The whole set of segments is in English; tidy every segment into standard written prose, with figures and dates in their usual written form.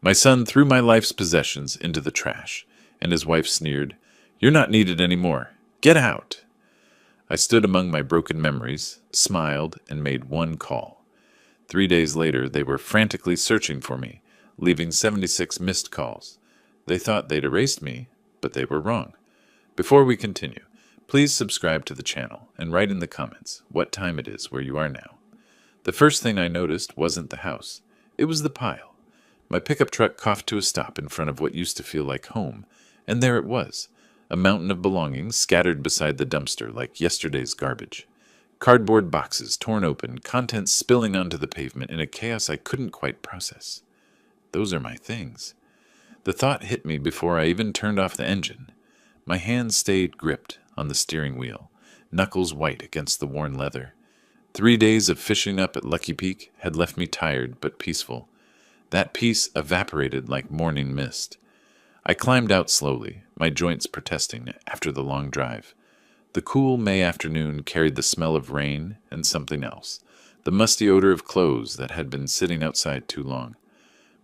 My son threw my life's possessions into the trash, and his wife sneered, "You're not needed anymore. Get out." I stood among my broken memories, smiled, and made one call. 3 days later, they were frantically searching for me, leaving 76 missed calls. They thought they'd erased me, but they were wrong. Before we continue, please subscribe to the channel and write in the comments what time it is where you are now. The first thing I noticed wasn't the house. It was the pile. My pickup truck coughed to a stop in front of what used to feel like home, and there it was, a mountain of belongings scattered beside the dumpster like yesterday's garbage. Cardboard boxes torn open, contents spilling onto the pavement in a chaos I couldn't quite process. Those are my things. The thought hit me before I even turned off the engine. My hands stayed gripped on the steering wheel, knuckles white against the worn leather. 3 days of fishing up at Lucky Peak had left me tired but peaceful. That peace evaporated like morning mist. I climbed out slowly, my joints protesting after the long drive. The cool May afternoon carried the smell of rain and something else, the musty odor of clothes that had been sitting outside too long.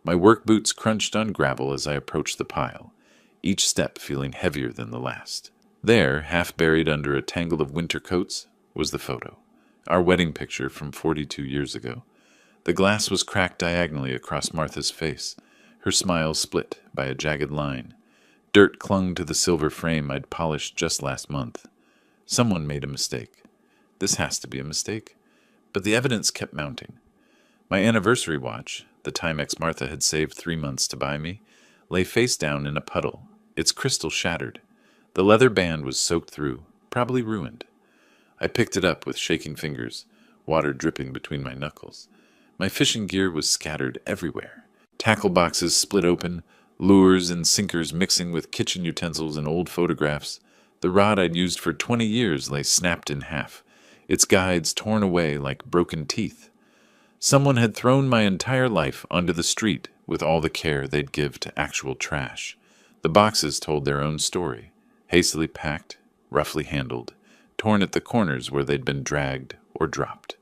My work boots crunched on gravel as I approached the pile, each step feeling heavier than the last. There, half buried under a tangle of winter coats, was the photo, our wedding picture from 42 years ago. The glass was cracked diagonally across Martha's face, her smile split by a jagged line. Dirt clung to the silver frame I'd polished just last month. Someone made a mistake. This has to be a mistake. But the evidence kept mounting. My anniversary watch, the Timex Martha had saved 3 months to buy me, lay face down in a puddle, its crystal shattered. The leather band was soaked through, probably ruined. I picked it up with shaking fingers, water dripping between my knuckles. My fishing gear was scattered everywhere. Tackle boxes split open, lures and sinkers mixing with kitchen utensils and old photographs. The rod I'd used for 20 years lay snapped in half, its guides torn away like broken teeth. Someone had thrown my entire life onto the street with all the care they'd give to actual trash. The boxes told their own story, hastily packed, roughly handled, torn at the corners where they'd been dragged or dropped.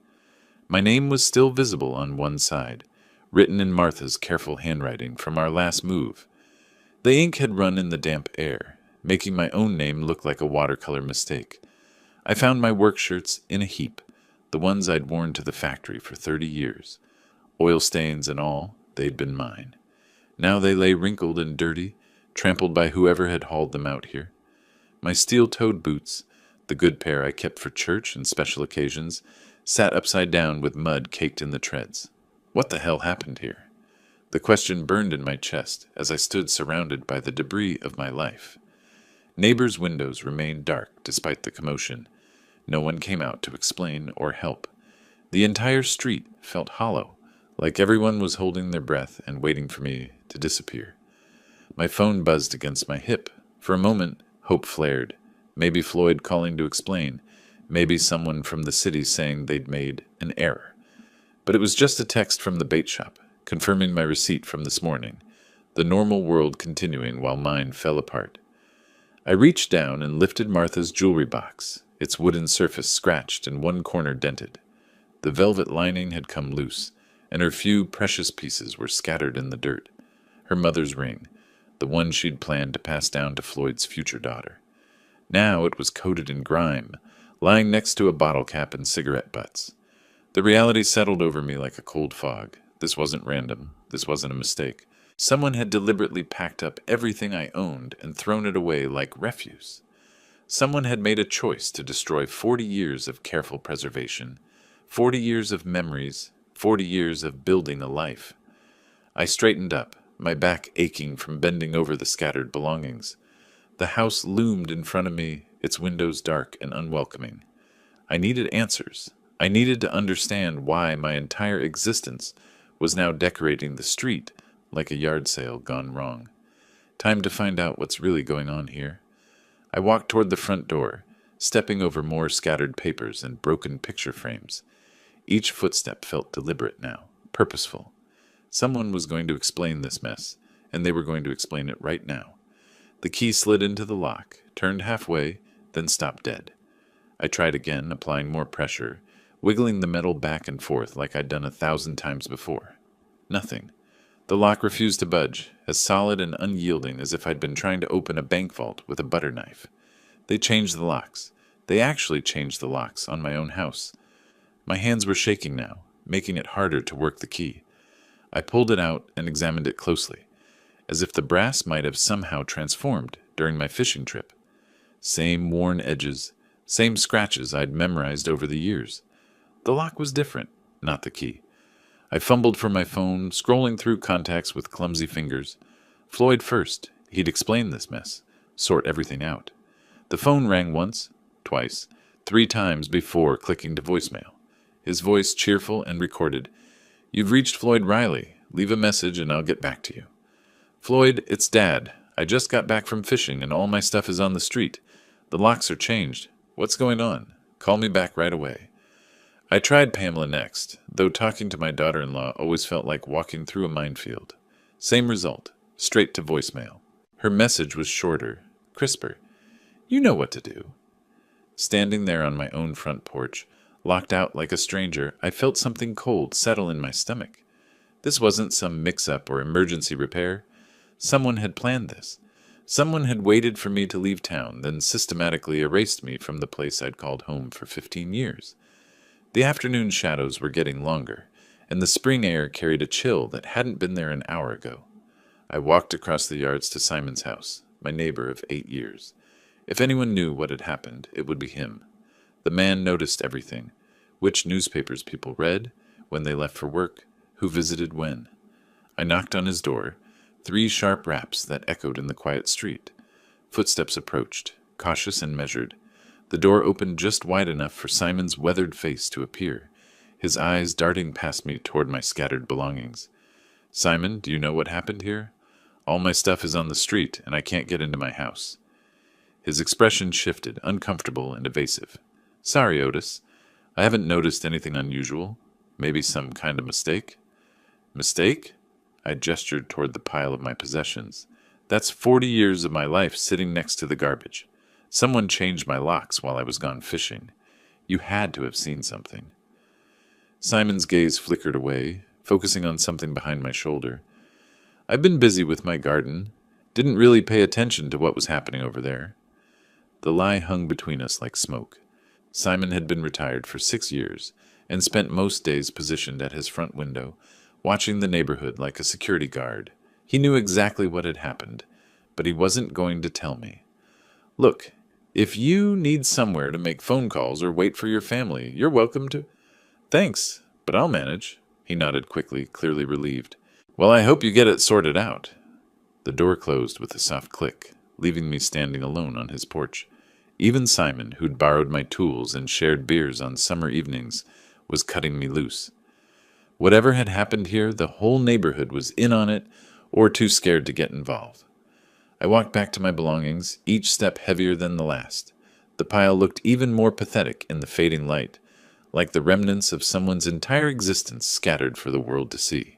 My name was still visible on one side, written in Martha's careful handwriting from our last move. The ink had run in the damp air, making my own name look like a watercolor mistake. I found my work shirts in a heap, the ones I'd worn to the factory for 30 years. Oil stains and all, they'd been mine. Now they lay wrinkled and dirty, trampled by whoever had hauled them out here. My steel-toed boots, the good pair I kept for church and special occasions, sat upside down with mud caked in the treads. What the hell happened here? The question burned in my chest as I stood surrounded by the debris of my life. Neighbors' windows remained dark despite the commotion. No one came out to explain or help. The entire street felt hollow, like everyone was holding their breath and waiting for me to disappear. My phone buzzed against my hip. For a moment, hope flared. Maybe Floyd calling to explain. Maybe someone from the city saying they'd made an error. But it was just a text from the bait shop, confirming my receipt from this morning, the normal world continuing while mine fell apart. I reached down and lifted Martha's jewelry box, its wooden surface scratched and one corner dented. The velvet lining had come loose, and her few precious pieces were scattered in the dirt. Her mother's ring, the one she'd planned to pass down to Floyd's future daughter. Now it was coated in grime, lying next to a bottle cap and cigarette butts. The reality settled over me like a cold fog. This wasn't random. This wasn't a mistake. Someone had deliberately packed up everything I owned and thrown it away like refuse. Someone had made a choice to destroy 40 years of careful preservation, 40 years of memories, 40 years of building a life. I straightened up, my back aching from bending over the scattered belongings. The house loomed in front of me, its windows dark and unwelcoming. I needed answers. I needed to understand why my entire existence was now decorating the street like a yard sale gone wrong. Time to find out what's really going on here. I walked toward the front door, stepping over more scattered papers and broken picture frames. Each footstep felt deliberate now, purposeful. Someone was going to explain this mess, and they were going to explain it right now. The key slid into the lock, turned halfway, then stopped dead. I tried again, applying more pressure, wiggling the metal back and forth like I'd done 1,000 times before. Nothing. The lock refused to budge, as solid and unyielding as if I'd been trying to open a bank vault with a butter knife. They changed the locks. They actually changed the locks on my own house. My hands were shaking now, making it harder to work the key. I pulled it out and examined it closely, as if the brass might have somehow transformed during my fishing trip. Same worn edges, same scratches I'd memorized over the years. The lock was different, not the key. I fumbled for my phone, scrolling through contacts with clumsy fingers. Floyd first. He'd explain this mess, sort everything out. The phone rang once, twice, 3 times before clicking to voicemail. His voice cheerful and recorded. "You've reached Floyd Riley. Leave a message and I'll get back to you." "Floyd, it's Dad. I just got back from fishing and all my stuff is on the street. The locks are changed. What's going on? Call me back right away." I tried Pamela next, though talking to my daughter-in-law always felt like walking through a minefield. Same result, straight to voicemail. Her message was shorter, crisper. "You know what to do." Standing there on my own front porch, locked out like a stranger, I felt something cold settle in my stomach. This wasn't some mix-up or emergency repair. Someone had planned this. Someone had waited for me to leave town, then systematically erased me from the place I'd called home for 15 years. The afternoon shadows were getting longer, and the spring air carried a chill that hadn't been there an hour ago. I walked across the yards to Simon's house, my neighbor of 8 years. If anyone knew what had happened, it would be him. The man noticed everything: which newspapers people read, when they left for work, who visited when. I knocked on his door, 3 sharp raps that echoed in the quiet street. Footsteps approached, cautious and measured. The door opened just wide enough for Simon's weathered face to appear, his eyes darting past me toward my scattered belongings. "Simon, do you know what happened here? All my stuff is on the street, and I can't get into my house." His expression shifted, uncomfortable and evasive. "Sorry, Otis. I haven't noticed anything unusual. Maybe some kind of mistake." "Mistake?" I gestured toward the pile of my possessions. "That's 40 years of my life sitting next to the garbage. Someone changed my locks while I was gone fishing. You had to have seen something." Simon's gaze flickered away, focusing on something behind my shoulder. "I've been busy with my garden. Didn't really pay attention to what was happening over there." The lie hung between us like smoke. Simon had been retired for 6 years and spent most days positioned at his front window, watching the neighborhood like a security guard. He knew exactly what had happened, but he wasn't going to tell me. "Look, if you need somewhere to make phone calls or wait for your family, you're welcome to—" "Thanks, but I'll manage." He nodded quickly, clearly relieved. "Well, I hope you get it sorted out." The door closed with a soft click, leaving me standing alone on his porch. Even Simon, who'd borrowed my tools and shared beers on summer evenings, was cutting me loose. Whatever had happened here, the whole neighborhood was in on it or too scared to get involved. I walked back to my belongings, each step heavier than the last. The pile looked even more pathetic in the fading light, like the remnants of someone's entire existence scattered for the world to see.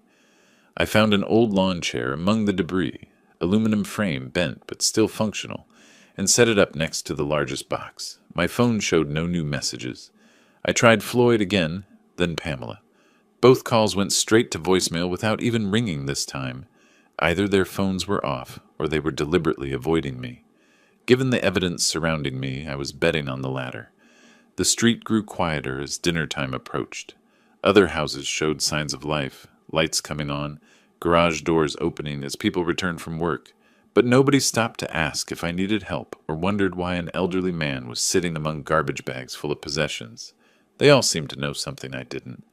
I found an old lawn chair among the debris, aluminum frame bent but still functional, and set it up next to the largest box. My phone showed no new messages. I tried Floyd again, then Pamela. Both calls went straight to voicemail without even ringing this time. Either their phones were off, or they were deliberately avoiding me. Given the evidence surrounding me, I was betting on the latter. The street grew quieter as dinner time approached. Other houses showed signs of life, lights coming on, garage doors opening as people returned from work. But nobody stopped to ask if I needed help or wondered why an elderly man was sitting among garbage bags full of possessions. They all seemed to know something I didn't.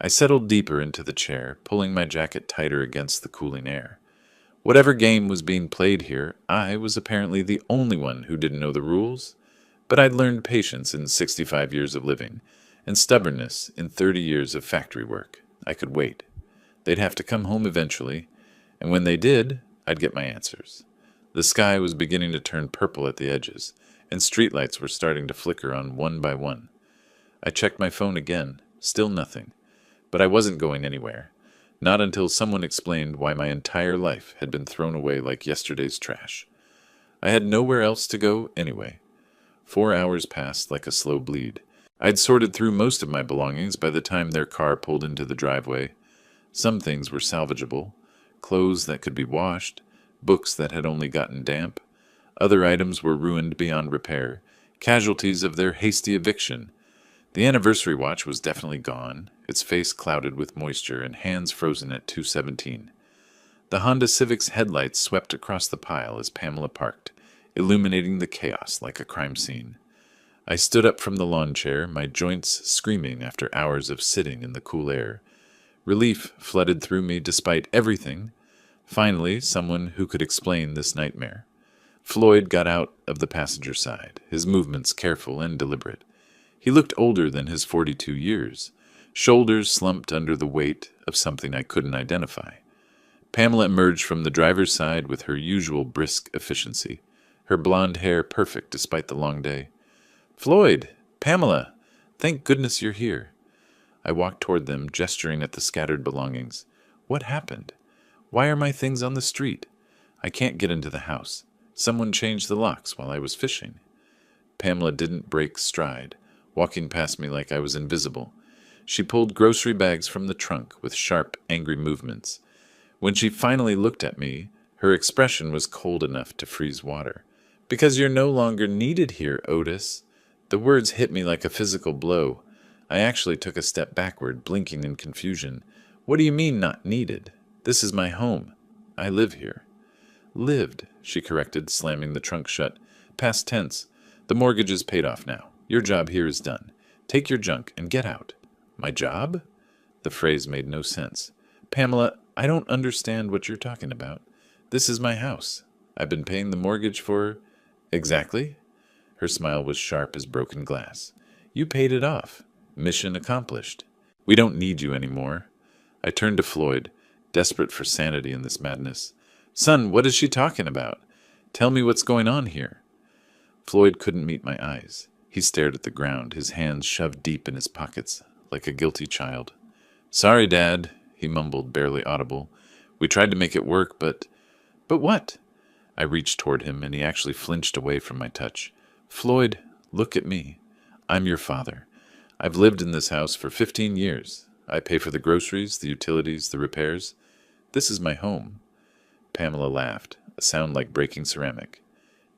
I settled deeper into the chair, pulling my jacket tighter against the cooling air. Whatever game was being played here, I was apparently the only one who didn't know the rules. But I'd learned patience in 65 years of living, and stubbornness in 30 years of factory work. I could wait. They'd have to come home eventually, and when they did, I'd get my answers. The sky was beginning to turn purple at the edges, and streetlights were starting to flicker on one by one. I checked my phone again, still nothing. But I wasn't going anywhere, not until someone explained why my entire life had been thrown away like yesterday's trash. I had nowhere else to go anyway. 4 hours passed like a slow bleed. I'd sorted through most of my belongings by the time their car pulled into the driveway. Some things were salvageable. clothes that could be washed, books that had only gotten damp. Other items were ruined beyond repair, casualties of their hasty eviction. The anniversary watch was definitely gone, its face clouded with moisture and hands frozen at 2:17. The Honda Civic's headlights swept across the pile as Pamela parked, illuminating the chaos like a crime scene. I stood up from the lawn chair, my joints screaming after hours of sitting in the cool air. Relief flooded through me despite everything. Finally, someone who could explain this nightmare. Floyd got out of the passenger side, his movements careful and deliberate. He looked older than his 42 years, shoulders slumped under the weight of something I couldn't identify. Pamela emerged from the driver's side with her usual brisk efficiency, her blonde hair perfect despite the long day. "Floyd! Pamela! Thank goodness you're here." I walked toward them, gesturing at the scattered belongings. What happened? Why are my things on the street? I can't get into the house. Someone changed the locks while I was fishing. Pamela didn't break stride, walking past me like I was invisible. She pulled grocery bags from the trunk with sharp, angry movements. When she finally looked at me, her expression was cold enough to freeze water. "Because you're no longer needed here, Otis." The words hit me like a physical blow. I actually took a step backward, blinking in confusion. "What do you mean, not needed? This is my home. I live here." "Lived," she corrected, slamming the trunk shut. "Past tense. The mortgage is paid off now. Your job here is done. Take your junk and get out." "My job?" The phrase made no sense. "Pamela, I don't understand what you're talking about. This is my house. I've been paying the mortgage for—" "Exactly?" Her smile was sharp as broken glass. "You paid it off. Mission accomplished. We don't need you anymore." I turned to Floyd, desperate for sanity in this madness. "Son, what is she talking about? Tell me what's going on here." Floyd couldn't meet my eyes. He stared at the ground, his hands shoved deep in his pockets, like a guilty child. "Sorry, Dad," he mumbled, barely audible. "We tried to make it work, but—" "But what?" I reached toward him, and he actually flinched away from my touch. "Floyd, look at me. I'm your father. I've lived in this house for 15 years. I pay for the groceries, the utilities, the repairs. This is my home." Pamela laughed, a sound like breaking ceramic.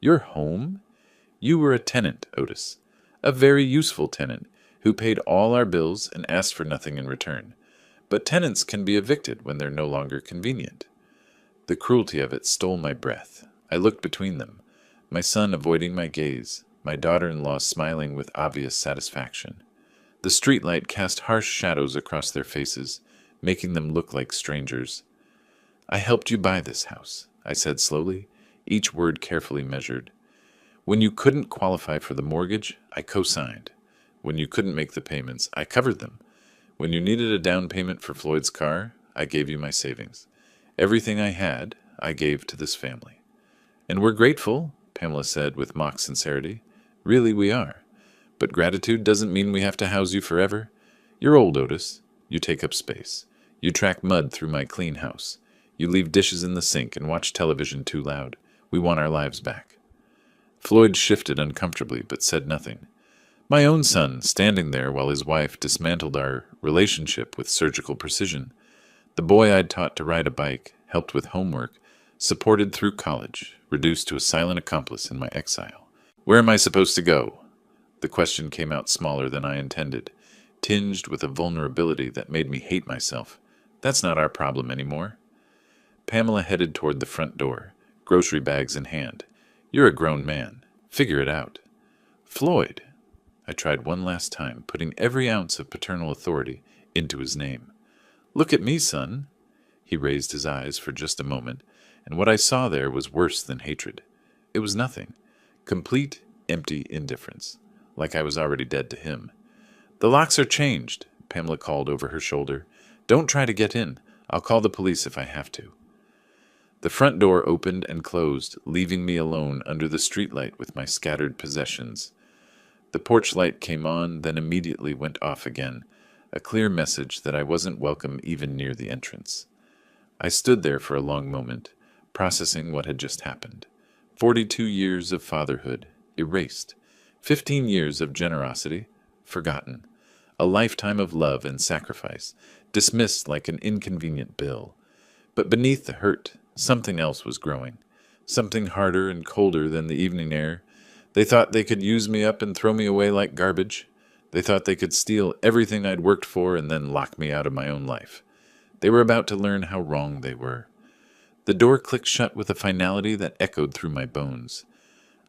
"Your home? You were a tenant, Otis. A very useful tenant, who paid all our bills and asked for nothing in return. But tenants can be evicted when they're no longer convenient." The cruelty of it stole my breath. I looked between them, my son avoiding my gaze, my daughter-in-law smiling with obvious satisfaction. The streetlight cast harsh shadows across their faces, making them look like strangers. "I helped you buy this house," I said slowly, each word carefully measured. "When you couldn't qualify for the mortgage, I co-signed. When you couldn't make the payments, I covered them. When you needed a down payment for Floyd's car, I gave you my savings. Everything I had, I gave to this family." "And we're grateful," Pamela said with mock sincerity. "Really, we are. But gratitude doesn't mean we have to house you forever. You're old, Otis. You take up space. You track mud through my clean house. You leave dishes in the sink and watch television too loud. We want our lives back." Floyd shifted uncomfortably, but said nothing. My own son, standing there while his wife dismantled our relationship with surgical precision. The boy I'd taught to ride a bike, helped with homework, supported through college, reduced to a silent accomplice in my exile. "Where am I supposed to go?" The question came out smaller than I intended, tinged with a vulnerability that made me hate myself. "That's not our problem anymore." Pamela headed toward the front door, grocery bags in hand. "You're a grown man. Figure it out." "Floyd." I tried one last time, putting every ounce of paternal authority into his name. "Look at me, son." He raised his eyes for just a moment, and what I saw there was worse than hatred. It was nothing. Complete, empty indifference, like I was already dead to him. "The locks are changed," Pamela called over her shoulder. "Don't try to get in. I'll call the police if I have to." The front door opened and closed, leaving me alone under the streetlight with my scattered possessions. The porch light came on, then immediately went off again, a clear message that I wasn't welcome even near the entrance. I stood there for a long moment, processing what had just happened. 42 years of fatherhood, erased. 15 years of generosity, forgotten. A lifetime of love and sacrifice, dismissed like an inconvenient bill. But beneath the hurt, something else was growing. Something harder and colder than the evening air. They thought they could use me up and throw me away like garbage. They thought they could steal everything I'd worked for and then lock me out of my own life. They were about to learn how wrong they were. The door clicked shut with a finality that echoed through my bones.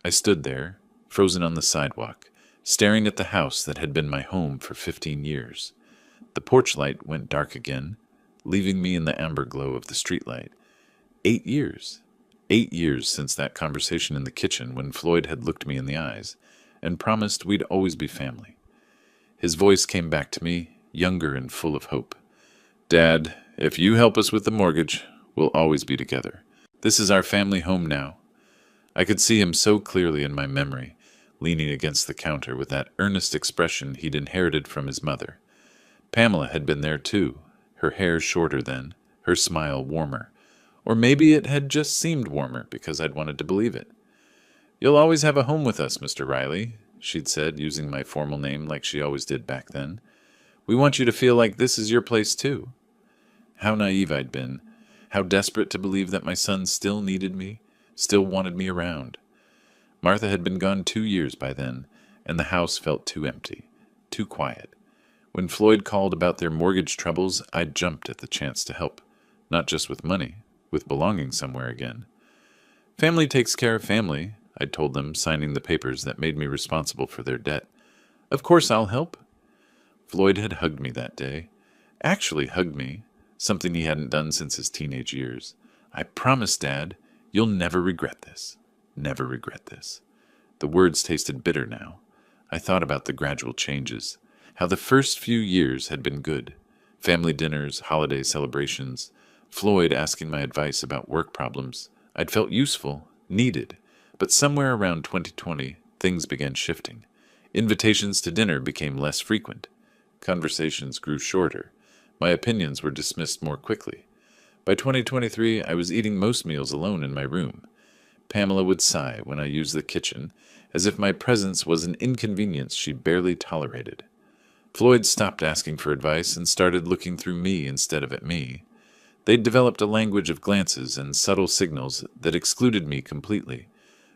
I stood there, frozen on the sidewalk, staring at the house that had been my home for 15 years. The porch light went dark again, leaving me in the amber glow of the streetlight. 8 years. 8 years since that conversation in the kitchen when Floyd had looked me in the eyes and promised we'd always be family. His voice came back to me, younger and full of hope. "Dad, if you help us with the mortgage, we'll always be together. This is our family home now." I could see him so clearly in my memory, leaning against the counter with that earnest expression he'd inherited from his mother. Pamela had been there too, her hair shorter then, her smile warmer. Or maybe it had just seemed warmer because I'd wanted to believe it. "You'll always have a home with us, Mr. Riley," she'd said, using my formal name like she always did back then. "We want you to feel like this is your place too." How naive I'd been. How desperate to believe that my son still needed me, still wanted me around. Martha had been gone 2 years by then, and the house felt too empty, too quiet. When Floyd called about their mortgage troubles, I jumped at the chance to help, not just with money, with belonging somewhere again. "Family takes care of family," I told them, signing the papers that made me responsible for their debt. "Of course I'll help." Floyd had hugged me that day. Actually hugged me, something he hadn't done since his teenage years. "I promise, Dad, you'll never regret this. Never regret this." The words tasted bitter now. I thought about the gradual changes, how the first few years had been good. Family dinners, holiday celebrations, Floyd asking my advice about work problems. I'd felt useful, needed, but somewhere around 2020, things began shifting. Invitations to dinner became less frequent. Conversations grew shorter. My opinions were dismissed more quickly. By 2023, I was eating most meals alone in my room. Pamela would sigh when I used the kitchen, as if my presence was an inconvenience she barely tolerated. Floyd stopped asking for advice and started looking through me instead of at me. They'd developed a language of glances and subtle signals that excluded me completely,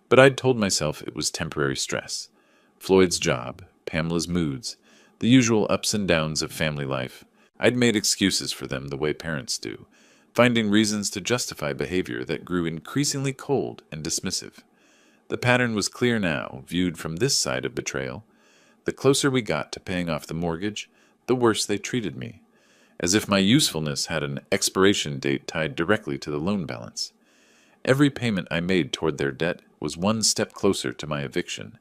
but I'd told myself it was temporary stress. Floyd's job, Pamela's moods, the usual ups and downs of family life. I'd made excuses for them the way parents do, finding reasons to justify behavior that grew increasingly cold and dismissive. The pattern was clear now, viewed from this side of betrayal. The closer we got to paying off the mortgage, the worse they treated me, as if my usefulness had an expiration date tied directly to the loan balance. Every payment I made toward their debt was one step closer to my eviction.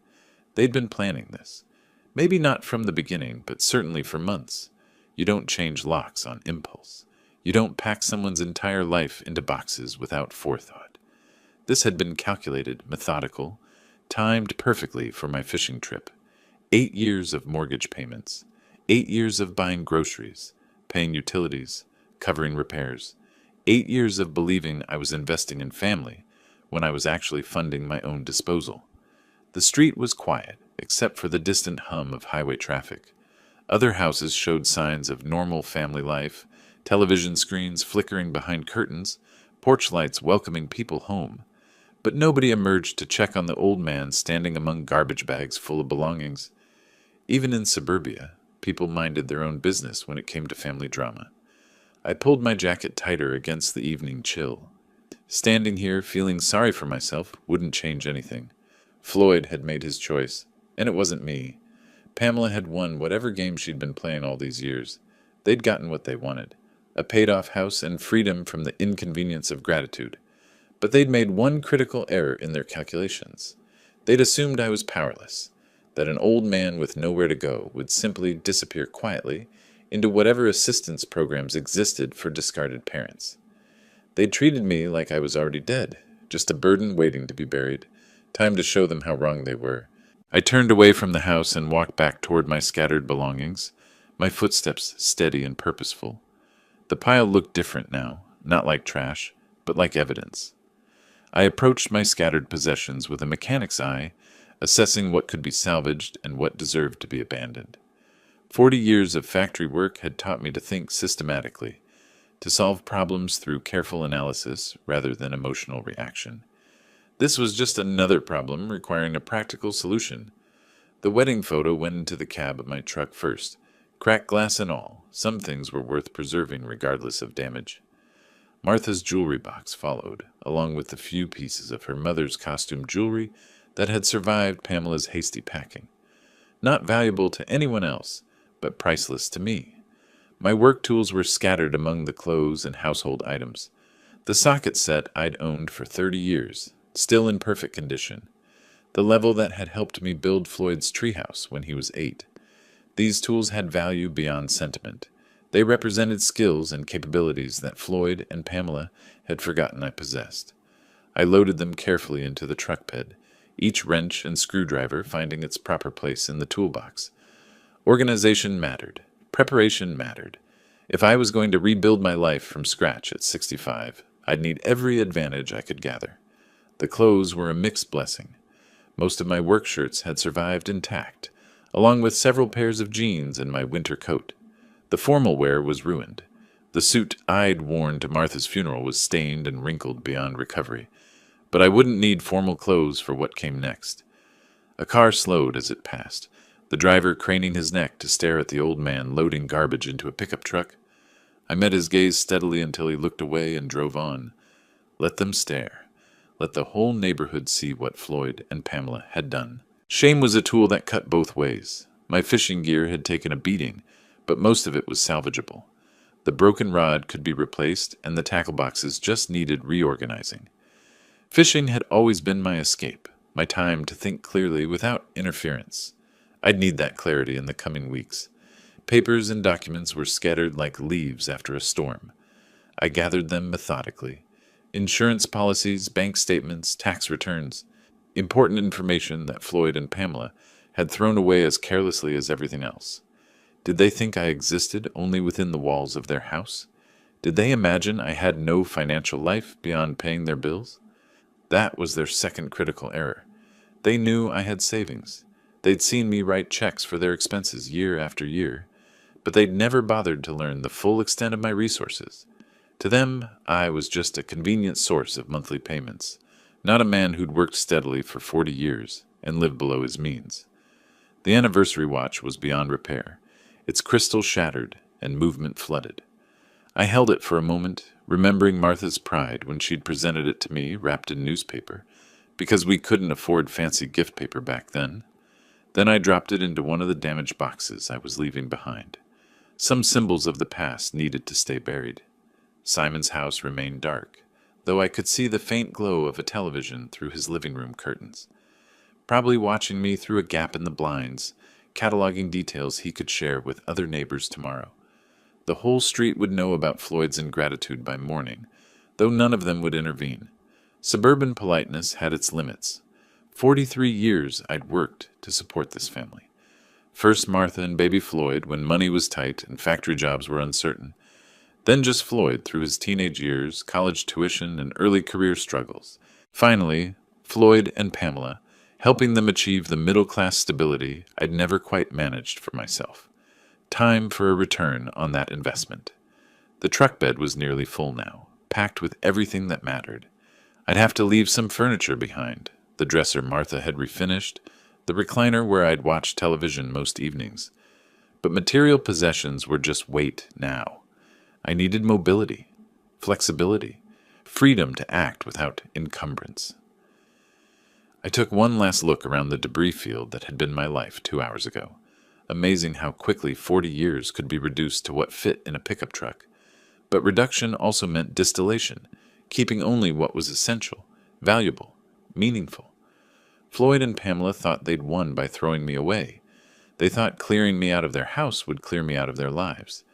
They'd been planning this. Maybe not from the beginning, but certainly for months. You don't change locks on impulse. You don't pack someone's entire life into boxes without forethought. This had been calculated, methodical, timed perfectly for my fishing trip. 8 years of mortgage payments. 8 years of buying groceries, paying utilities, covering repairs. 8 years of believing I was investing in family when I was actually funding my own disposal. The street was quiet, except for the distant hum of highway traffic. Other houses showed signs of normal family life, television screens flickering behind curtains, porch lights welcoming people home. But nobody emerged to check on the old man standing among garbage bags full of belongings. Even in suburbia, people minded their own business when it came to family drama. I pulled my jacket tighter against the evening chill. Standing here, feeling sorry for myself, wouldn't change anything. Floyd had made his choice, and it wasn't me. Pamela had won whatever game she'd been playing all these years. They'd gotten what they wanted, a paid-off house and freedom from the inconvenience of gratitude. But they'd made one critical error in their calculations. They'd assumed I was powerless, that an old man with nowhere to go would simply disappear quietly into whatever assistance programs existed for discarded parents. They'd treated me like I was already dead, just a burden waiting to be buried. Time to show them how wrong they were. I turned away from the house and walked back toward my scattered belongings, my footsteps steady and purposeful. The pile looked different now, not like trash, but like evidence. I approached my scattered possessions with a mechanic's eye, assessing what could be salvaged and what deserved to be abandoned. 40 years of factory work had taught me to think systematically, to solve problems through careful analysis rather than emotional reaction. This was just another problem requiring a practical solution. The wedding photo went into the cab of my truck first, cracked glass and all. Some things were worth preserving regardless of damage. Martha's jewelry box followed, along with the few pieces of her mother's costume jewelry that had survived Pamela's hasty packing. Not valuable to anyone else, but priceless to me. My work tools were scattered among the clothes and household items. The socket set I'd owned for 30 years, still in perfect condition. The level that had helped me build Floyd's treehouse when he was 8. These tools had value beyond sentiment. They represented skills and capabilities that Floyd and Pamela had forgotten I possessed. I loaded them carefully into the truck bed, each wrench and screwdriver finding its proper place in the toolbox. Organization mattered. Preparation mattered. If I was going to rebuild my life from scratch at 65, I'd need every advantage I could gather. The clothes were a mixed blessing. Most of my work shirts had survived intact, along with several pairs of jeans and my winter coat. The formal wear was ruined. The suit I'd worn to Martha's funeral was stained and wrinkled beyond recovery, but I wouldn't need formal clothes for what came next. A car slowed as it passed, the driver craning his neck to stare at the old man loading garbage into a pickup truck. I met his gaze steadily until he looked away and drove on. Let them stare. Let the whole neighborhood see what Floyd and Pamela had done. Shame was a tool that cut both ways. My fishing gear had taken a beating, but most of it was salvageable. The broken rod could be replaced, and the tackle boxes just needed reorganizing. Fishing had always been my escape, my time to think clearly without interference. I'd need that clarity in the coming weeks. Papers and documents were scattered like leaves after a storm. I gathered them methodically. Insurance policies, bank statements, tax returns. Important information that Floyd and Pamela had thrown away as carelessly as everything else. Did they think I existed only within the walls of their house? Did they imagine I had no financial life beyond paying their bills? That was their second critical error. They knew I had savings. They'd seen me write checks for their expenses year after year, but they'd never bothered to learn the full extent of my resources. To them, I was just a convenient source of monthly payments, not a man who'd worked steadily for 40 years and lived below his means. The anniversary watch was beyond repair, its crystal shattered and movement flooded. I held it for a moment, remembering Martha's pride when she'd presented it to me wrapped in newspaper, because we couldn't afford fancy gift paper back then. Then I dropped it into one of the damaged boxes I was leaving behind. Some symbols of the past needed to stay buried. Simon's house remained dark, though I could see the faint glow of a television through his living room curtains, probably watching me through a gap in the blinds, cataloging details he could share with other neighbors tomorrow. The whole street would know about Floyd's ingratitude by morning, though none of them would intervene. Suburban politeness had its limits. 43 years I'd worked to support this family. First Martha and baby Floyd when money was tight and factory jobs were uncertain. Then just Floyd through his teenage years, college tuition, and early career struggles. Finally, Floyd and Pamela, helping them achieve the middle-class stability I'd never quite managed for myself. Time for a return on that investment. The truck bed was nearly full now, packed with everything that mattered. I'd have to leave some furniture behind, the dresser Martha had refinished, the recliner where I'd watch television most evenings. But material possessions were just weight now. I needed mobility, flexibility, freedom to act without encumbrance. I took one last look around the debris field that had been my life 2 hours ago. Amazing how quickly 40 years could be reduced to what fit in a pickup truck. But reduction also meant distillation, keeping only what was essential, valuable, meaningful. Floyd and Pamela thought they'd won by throwing me away. They thought clearing me out of their house would clear me out of their lives.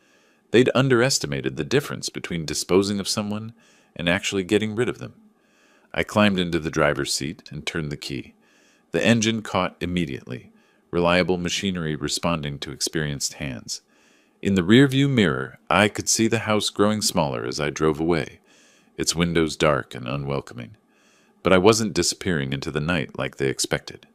They'd underestimated the difference between disposing of someone and actually getting rid of them. I climbed into the driver's seat and turned the key. The engine caught immediately, reliable machinery responding to experienced hands. In the rearview mirror, I could see the house growing smaller as I drove away, its windows dark and unwelcoming. But I wasn't disappearing into the night like they expected.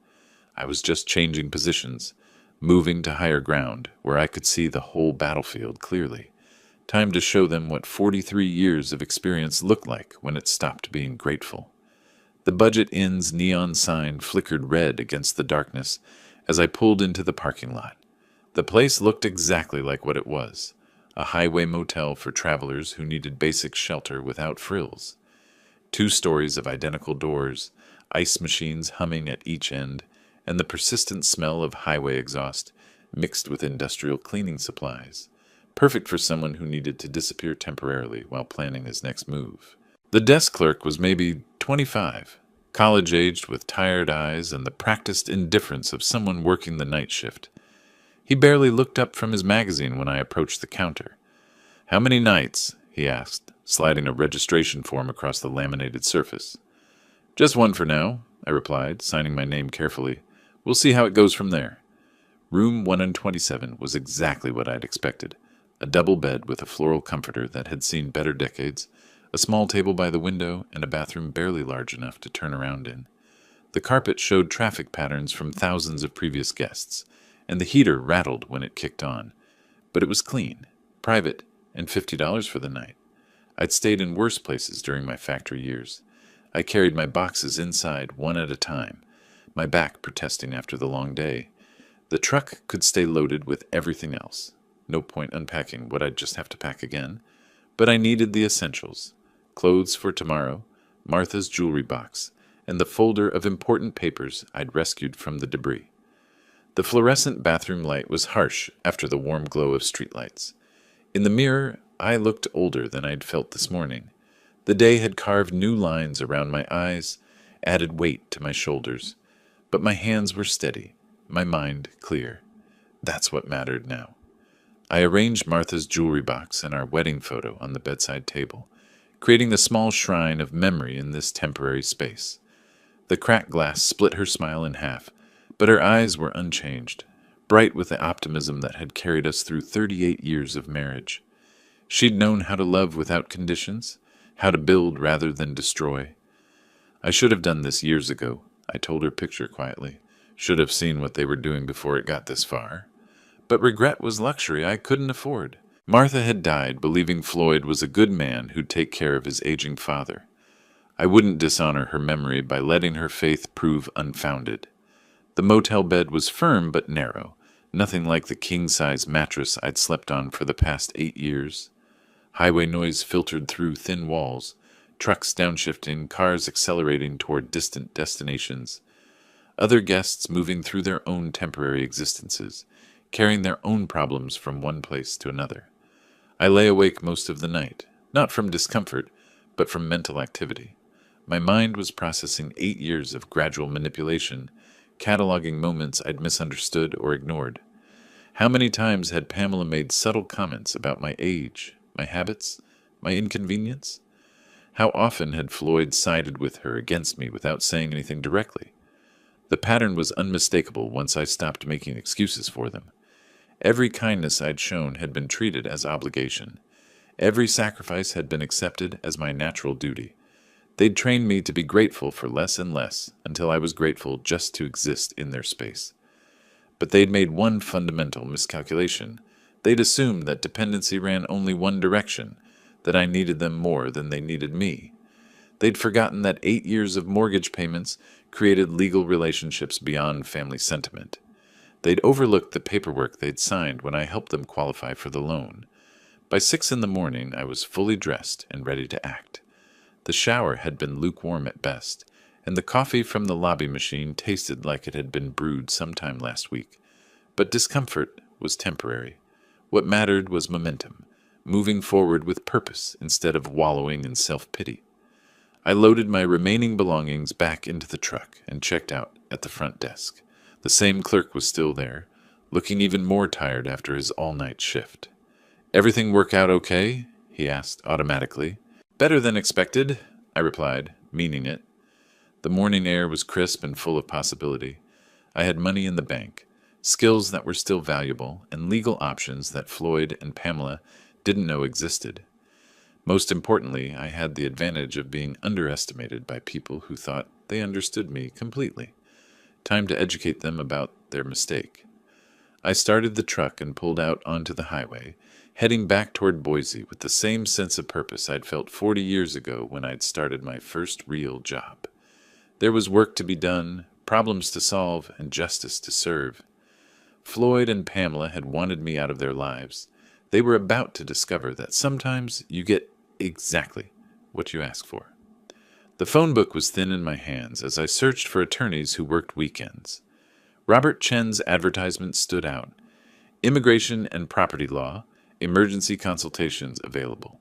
I was just changing positions, moving to higher ground where I could see the whole battlefield clearly. Time to show them what 43 years of experience looked like when it stopped being grateful. The Budget Inn's neon sign flickered red against the darkness as I pulled into the parking lot. The place looked exactly like what it was, a highway motel for travelers who needed basic shelter without frills. 2 stories of identical doors, ice machines humming at each end, and the persistent smell of highway exhaust mixed with industrial cleaning supplies. Perfect for someone who needed to disappear temporarily while planning his next move. The desk clerk was maybe 25, college-aged with tired eyes and the practiced indifference of someone working the night shift. He barely looked up from his magazine when I approached the counter. "How many nights?" he asked, sliding a registration form across the laminated surface. "Just one for now," I replied, signing my name carefully. "We'll see how it goes from there." Room 127 was exactly what I'd expected. A double bed with a floral comforter that had seen better decades, a small table by the window, and a bathroom barely large enough to turn around in. The carpet showed traffic patterns from thousands of previous guests, and the heater rattled when it kicked on. But it was clean, private, and $50 for the night. I'd stayed in worse places during my factory years. I carried my boxes inside one at a time, my back protesting after the long day. The truck could stay loaded with everything else. No point unpacking what I'd just have to pack again. But I needed the essentials: clothes for tomorrow, Martha's jewelry box, and the folder of important papers I'd rescued from the debris. The fluorescent bathroom light was harsh after the warm glow of streetlights. In the mirror, I looked older than I'd felt this morning. The day had carved new lines around my eyes, added weight to my shoulders. But my hands were steady, my mind clear. That's what mattered now. I arranged Martha's jewelry box and our wedding photo on the bedside table, creating the small shrine of memory in this temporary space. The cracked glass split her smile in half, but her eyes were unchanged, bright with the optimism that had carried us through 38 years of marriage. She'd known how to love without conditions, how to build rather than destroy. "I should have done this years ago," I told her picture quietly. "Should have seen what they were doing before it got this far." But regret was luxury I couldn't afford. Martha had died believing Floyd was a good man who'd take care of his aging father. I wouldn't dishonor her memory by letting her faith prove unfounded. The motel bed was firm but narrow, nothing like the king-size mattress I'd slept on for the past 8 years. Highway noise filtered through thin walls, trucks downshifting, cars accelerating toward distant destinations. Other guests moving through their own temporary existences, carrying their own problems from one place to another. I lay awake most of the night, not from discomfort, but from mental activity. My mind was processing 8 years of gradual manipulation, cataloging moments I'd misunderstood or ignored. How many times had Pamela made subtle comments about my age, my habits, my inconvenience? How often had Floyd sided with her against me without saying anything directly? The pattern was unmistakable once I stopped making excuses for them. Every kindness I'd shown had been treated as obligation. Every sacrifice had been accepted as my natural duty. They'd trained me to be grateful for less and less until I was grateful just to exist in their space. But they'd made one fundamental miscalculation. They'd assumed that dependency ran only one direction, that I needed them more than they needed me. They'd forgotten that 8 years of mortgage payments created legal relationships beyond family sentiment. They'd overlooked the paperwork they'd signed when I helped them qualify for the loan. By 6 in the morning, I was fully dressed and ready to act. The shower had been lukewarm at best, and the coffee from the lobby machine tasted like it had been brewed sometime last week. But discomfort was temporary. What mattered was momentum, moving forward with purpose instead of wallowing in self-pity. I loaded my remaining belongings back into the truck and checked out at the front desk. The same clerk was still there, looking even more tired after his all-night shift. "Everything work out okay?" he asked automatically. "Better than expected," I replied, meaning it. The morning air was crisp and full of possibility. I had money in the bank, skills that were still valuable, and legal options that Floyd and Pamela didn't know existed. Most importantly, I had the advantage of being underestimated by people who thought they understood me completely. Time to educate them about their mistake. I started the truck and pulled out onto the highway, heading back toward Boise with the same sense of purpose I'd felt 40 years ago when I'd started my first real job. There was work to be done, problems to solve, and justice to serve. Floyd and Pamela had wanted me out of their lives. They were about to discover that sometimes you get exactly what you ask for. The phone book was thin in my hands as I searched for attorneys who worked weekends. Robert Chen's advertisement stood out. Immigration and property law, emergency consultations available.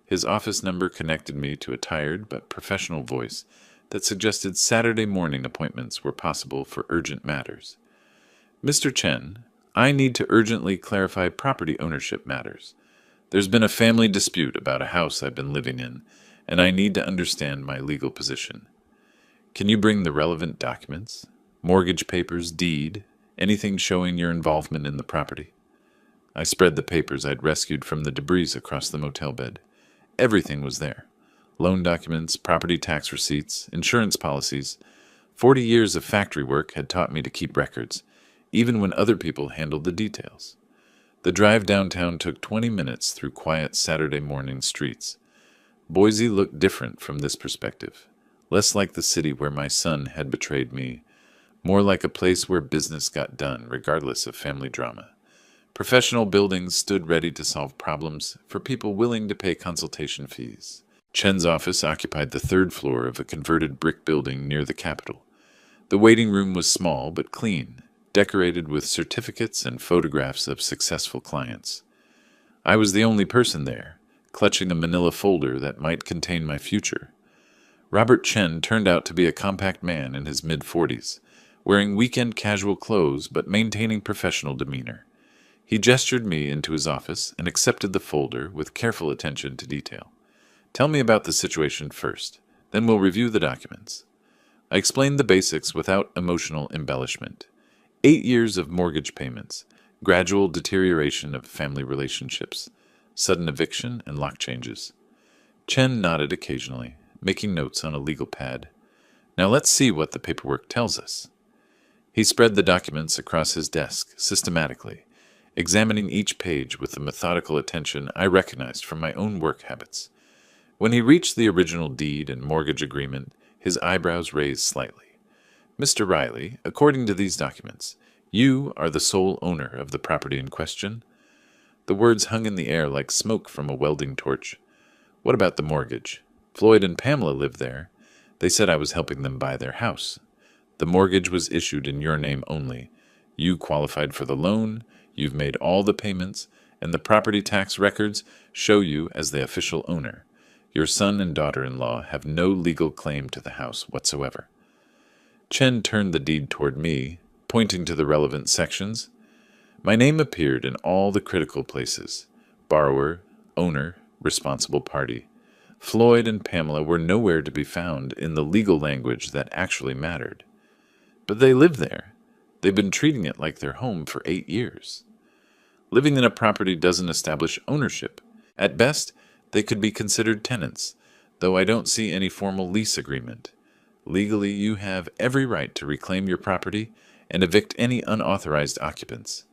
His office number connected me to a tired but professional voice that suggested Saturday morning appointments were possible for urgent matters. Mr. Chen, I need to urgently clarify property ownership matters. There's been a family dispute about a house I've been living in, and I need to understand my legal position. Can you bring the relevant documents? Mortgage papers, deed, anything showing your involvement in the property? I spread the papers I'd rescued from the debris across the motel bed. Everything was there. Loan documents, property tax receipts, insurance policies. 40 years of factory work had taught me to keep records, even when other people handled the details. The drive downtown took 20 minutes through quiet Saturday morning streets. Boise looked different from this perspective, less like the city where my son had betrayed me, more like a place where business got done regardless of family drama. Professional buildings stood ready to solve problems for people willing to pay consultation fees. Chen's office occupied the third floor of a converted brick building near the Capitol. The waiting room was small but clean, decorated with certificates and photographs of successful clients. I was the only person there, clutching a manila folder that might contain my future. Robert Chen turned out to be a compact man in his mid-40s, wearing weekend casual clothes but maintaining professional demeanor. He gestured me into his office and accepted the folder with careful attention to detail. Tell me about the situation first, then we'll review the documents. I explained the basics without emotional embellishment. 8 years of mortgage payments, gradual deterioration of family relationships, sudden eviction and lock changes. Chen nodded occasionally, making notes on a legal pad. Now let's see what the paperwork tells us. He spread the documents across his desk systematically, examining each page with the methodical attention I recognized from my own work habits. When he reached the original deed and mortgage agreement, his eyebrows raised slightly. Mr. Riley, according to these documents, you are the sole owner of the property in question. The words hung in the air like smoke from a welding torch. What about the mortgage? Floyd and Pamela live there. They said I was helping them buy their house. The mortgage was issued in your name only. You qualified for the loan, you've made all the payments, and the property tax records show you as the official owner. Your son and daughter-in-law have no legal claim to the house whatsoever. Chen turned the deed toward me, pointing to the relevant sections. My name appeared in all the critical places: borrower, owner, responsible party. Floyd and Pamela were nowhere to be found in the legal language that actually mattered. But they live there. They've been treating it like their home for 8 years. Living in a property doesn't establish ownership. At best, they could be considered tenants, though I don't see any formal lease agreement. Legally, you have every right to reclaim your property and evict any unauthorized occupants.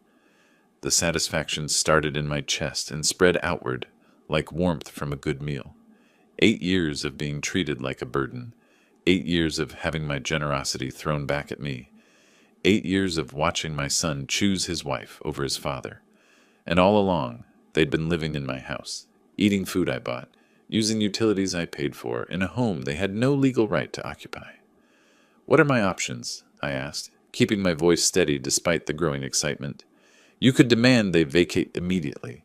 The satisfaction started in my chest and spread outward, like warmth from a good meal. 8 years of being treated like a burden. 8 years of having my generosity thrown back at me. 8 years of watching my son choose his wife over his father. And all along, they'd been living in my house, eating food I bought, using utilities I paid for, in a home they had no legal right to occupy. What are my options? I asked, keeping my voice steady despite the growing excitement. You could demand they vacate immediately.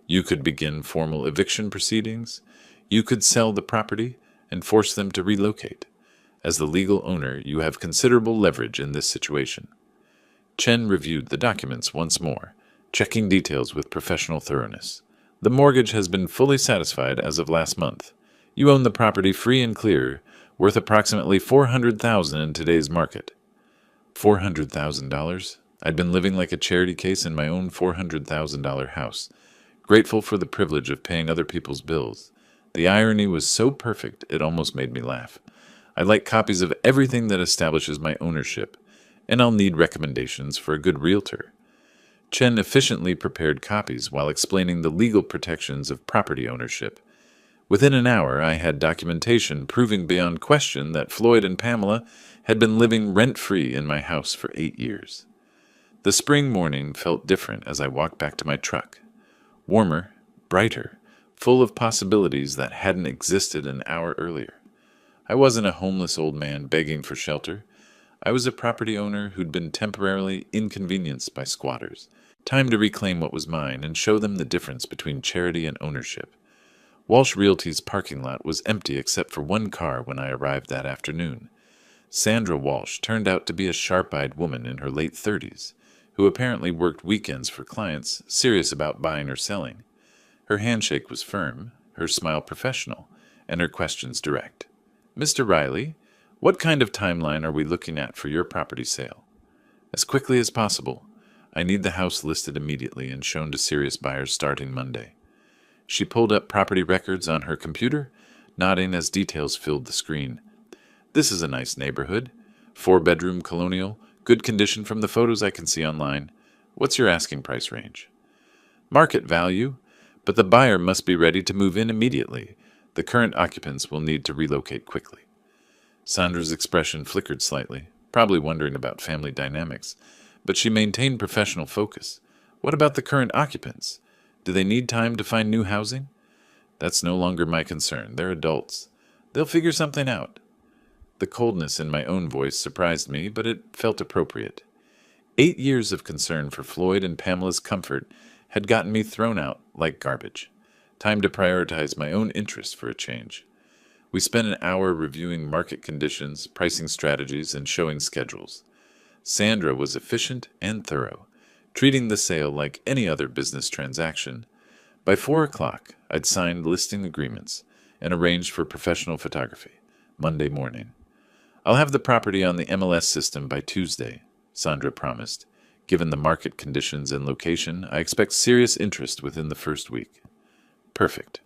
You could begin formal eviction proceedings. You could sell the property and force them to relocate. As the legal owner, you have considerable leverage in this situation. Chen reviewed the documents once more, checking details with professional thoroughness. The mortgage has been fully satisfied as of last month. You own the property free and clear, worth approximately $400,000 in today's market. $400,000? I'd been living like a charity case in my own $400,000 house, grateful for the privilege of paying other people's bills. The irony was so perfect it almost made me laugh. I'd like copies of everything that establishes my ownership, and I'll need recommendations for a good realtor. Chen efficiently prepared copies while explaining the legal protections of property ownership. Within an hour, I had documentation proving beyond question that Floyd and Pamela had been living rent-free in my house for 8 years. The spring morning felt different as I walked back to my truck. Warmer, brighter, full of possibilities that hadn't existed an hour earlier. I wasn't a homeless old man begging for shelter. I was a property owner who'd been temporarily inconvenienced by squatters. Time to reclaim what was mine and show them the difference between charity and ownership. Walsh Realty's parking lot was empty except for one car when I arrived that afternoon. Sandra Walsh turned out to be a sharp-eyed woman in her late 30s, who apparently worked weekends for clients serious about buying or selling. Her handshake was firm, her smile professional, and her questions direct. "Mr. Riley, what kind of timeline are we looking at for your property sale?" "As quickly as possible. I need the house listed immediately and shown to serious buyers starting Monday." She pulled up property records on her computer, nodding as details filled the screen. "This is a nice neighborhood. 4-bedroom colonial, good condition from the photos I can see online. What's your asking price range?" "Market value, but the buyer must be ready to move in immediately. The current occupants will need to relocate quickly." Sandra's expression flickered slightly, probably wondering about family dynamics, but she maintained professional focus. "What about the current occupants? Do they need time to find new housing?" "That's no longer my concern. They're adults. They'll figure something out." The coldness in my own voice surprised me, but it felt appropriate. 8 years of concern for Floyd and Pamela's comfort had gotten me thrown out like garbage. Time to prioritize my own interests for a change. We spent an hour reviewing market conditions, pricing strategies, and showing schedules. Sandra was efficient and thorough, treating the sale like any other business transaction. By 4 o'clock, I'd signed listing agreements and arranged for professional photography. Monday morning. "I'll have the property on the MLS system by Tuesday," Sandra promised. "Given the market conditions and location, I expect serious interest within the first week." Perfect.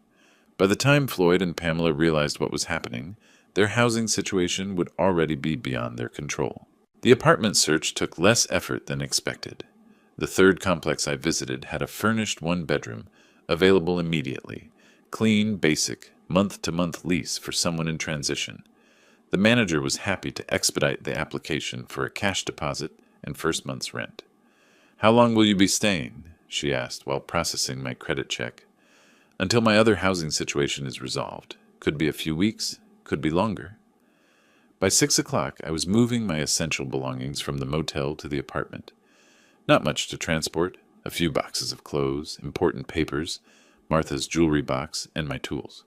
By the time Floyd and Pamela realized what was happening, their housing situation would already be beyond their control. The apartment search took less effort than expected. The third complex I visited had a furnished 1-bedroom, available immediately, clean, basic, month-to-month lease for someone in transition. The manager was happy to expedite the application for a cash deposit and first month's rent. "How long will you be staying?" she asked while processing my credit check. "Until my other housing situation is resolved. Could be a few weeks, could be longer." By 6 o'clock, I was moving my essential belongings from the motel to the apartment. Not much to transport, a few boxes of clothes, important papers, Martha's jewelry box, and my tools.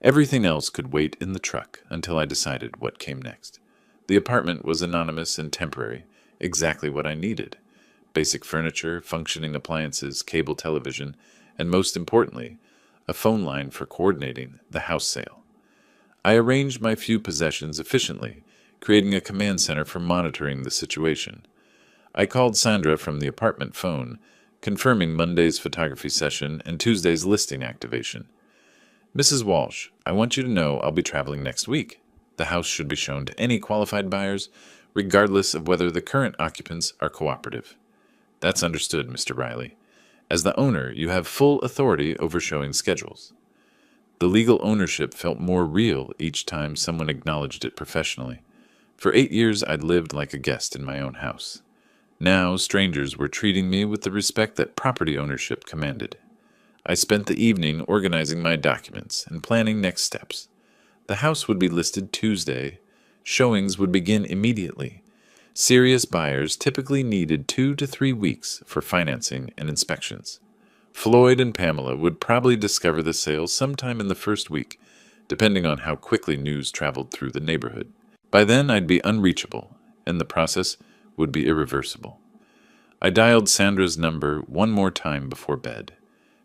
Everything else could wait in the truck until I decided what came next. The apartment was anonymous and temporary, exactly what I needed. Basic furniture, functioning appliances, cable television, and most importantly, a phone line for coordinating the house sale. I arranged my few possessions efficiently, creating a command center for monitoring the situation. I called Sandra from the apartment phone, confirming Monday's photography session and Tuesday's listing activation. "Mrs. Walsh, I want you to know I'll be traveling next week. The house should be shown to any qualified buyers, regardless of whether the current occupants are cooperative." "That's understood, Mr. Riley. As the owner, you have full authority over showing schedules." The legal ownership felt more real each time someone acknowledged it professionally. For 8 years, I'd lived like a guest in my own house. Now, strangers were treating me with the respect that property ownership commanded. I spent the evening organizing my documents and planning next steps. The house would be listed Tuesday. Showings would begin immediately. Serious buyers typically needed 2 to 3 weeks for financing and inspections. Floyd and Pamela would probably discover the sale sometime in the first week, depending on how quickly news traveled through the neighborhood. By then, I'd be unreachable, and the process would be irreversible. I dialed Sandra's number one more time before bed.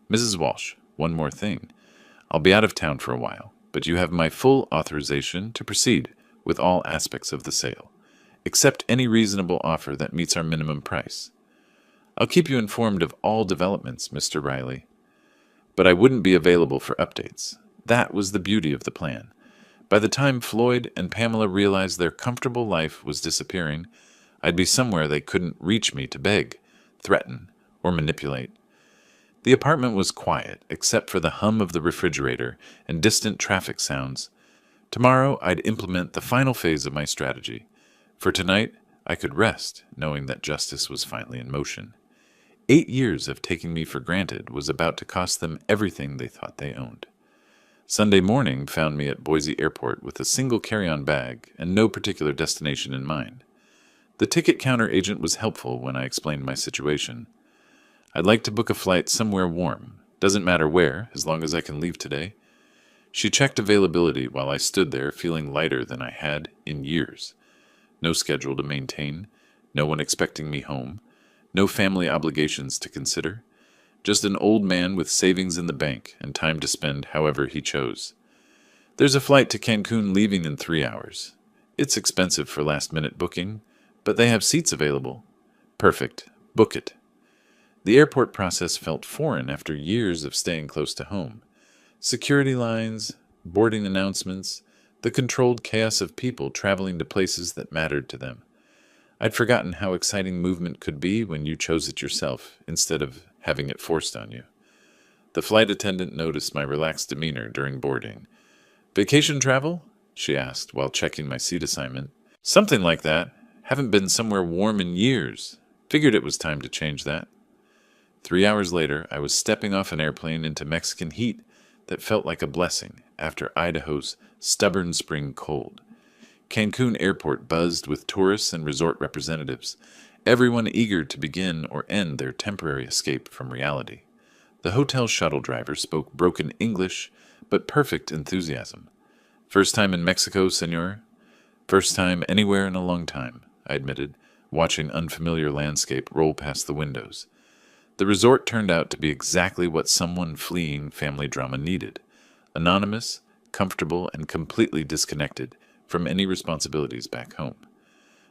"Mrs. Walsh, one more thing. I'll be out of town for a while, but you have my full authorization to proceed with all aspects of the sale. Accept any reasonable offer that meets our minimum price." "I'll keep you informed of all developments, Mr. Riley." But I wouldn't be available for updates. That was the beauty of the plan. By the time Floyd and Pamela realized their comfortable life was disappearing, I'd be somewhere they couldn't reach me to beg, threaten, or manipulate. The apartment was quiet, except for the hum of the refrigerator and distant traffic sounds. Tomorrow, I'd implement the final phase of my strategy. For tonight, I could rest, knowing that justice was finally in motion. 8 years of taking me for granted was about to cost them everything they thought they owned. Sunday morning found me at Boise Airport with a single carry-on bag and no particular destination in mind. The ticket counter agent was helpful when I explained my situation. I'd like to book a flight somewhere warm. Doesn't matter where, as long as I can leave today. She checked availability while I stood there feeling lighter than I had in years. No schedule to maintain, no one expecting me home, no family obligations to consider, just an old man with savings in the bank and time to spend however he chose. There's a flight to Cancun leaving in 3 hours. It's expensive for last-minute booking, but they have seats available. Perfect. Book it. The airport process felt foreign after years of staying close to home. Security lines, boarding announcements, the controlled chaos of people traveling to places that mattered to them. I'd forgotten how exciting movement could be when you chose it yourself, instead of having it forced on you. The flight attendant noticed my relaxed demeanor during boarding. "Vacation travel?" she asked while checking my seat assignment. "Something like that. Haven't been somewhere warm in years. Figured it was time to change that." 3 hours later, I was stepping off an airplane into Mexican heat that felt like a blessing after Idaho's stubborn spring cold. Cancun Airport buzzed with tourists and resort representatives, everyone eager to begin or end their temporary escape from reality. The hotel shuttle driver spoke broken English, but perfect enthusiasm. "First time in Mexico, senor?" "First time anywhere in a long time," I admitted, watching unfamiliar landscape roll past the windows. The resort turned out to be exactly what someone fleeing family drama needed. Anonymous, comfortable, and completely disconnected from any responsibilities back home.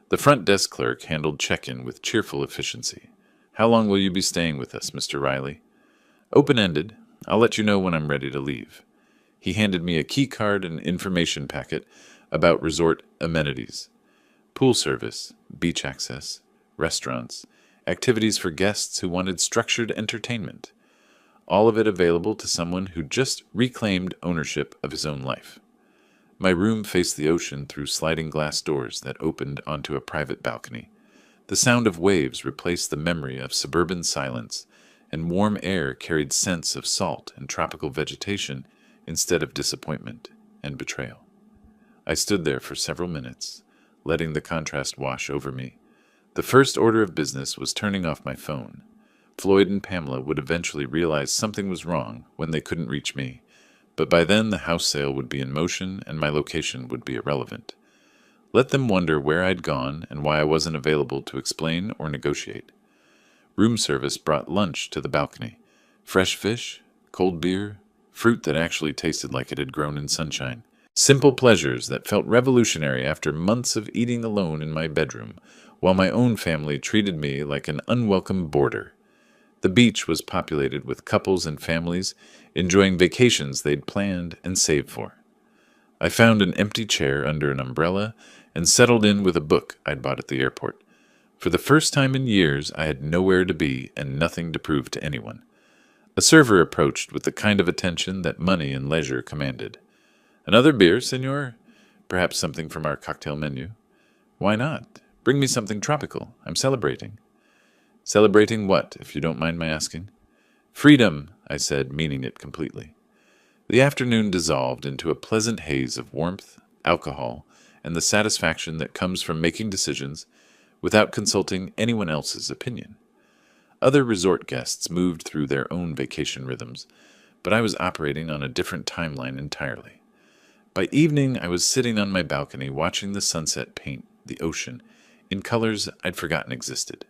The front desk clerk handled check-in with cheerful efficiency. "How long will you be staying with us, Mr. Riley?" "Open-ended. I'll let you know when I'm ready to leave." He handed me a key card and information packet about resort amenities. Pool service, beach access, restaurants, activities for guests who wanted structured entertainment. All of it available to someone who just reclaimed ownership of his own life. My room faced the ocean through sliding glass doors that opened onto a private balcony. The sound of waves replaced the memory of suburban silence, and warm air carried scents of salt and tropical vegetation instead of disappointment and betrayal. I stood there for several minutes, letting the contrast wash over me. The first order of business was turning off my phone. Floyd and Pamela would eventually realize something was wrong when they couldn't reach me, but by then the house sale would be in motion and my location would be irrelevant. Let them wonder where I'd gone and why I wasn't available to explain or negotiate. Room service brought lunch to the balcony. Fresh fish, cold beer, fruit that actually tasted like it had grown in sunshine. Simple pleasures that felt revolutionary after months of eating alone in my bedroom, while my own family treated me like an unwelcome boarder. The beach was populated with couples and families enjoying vacations they'd planned and saved for. I found an empty chair under an umbrella and settled in with a book I'd bought at the airport. For the first time in years, I had nowhere to be and nothing to prove to anyone. A server approached with the kind of attention that money and leisure commanded. "Another beer, senor? Perhaps something from our cocktail menu?" "Why not? Bring me something tropical. I'm celebrating." "Celebrating what, if you don't mind my asking?" "Freedom," I said, meaning it completely. The afternoon dissolved into a pleasant haze of warmth, alcohol, and the satisfaction that comes from making decisions without consulting anyone else's opinion. Other resort guests moved through their own vacation rhythms, but I was operating on a different timeline entirely. By evening, I was sitting on my balcony watching the sunset paint the ocean in colors I'd forgotten existed.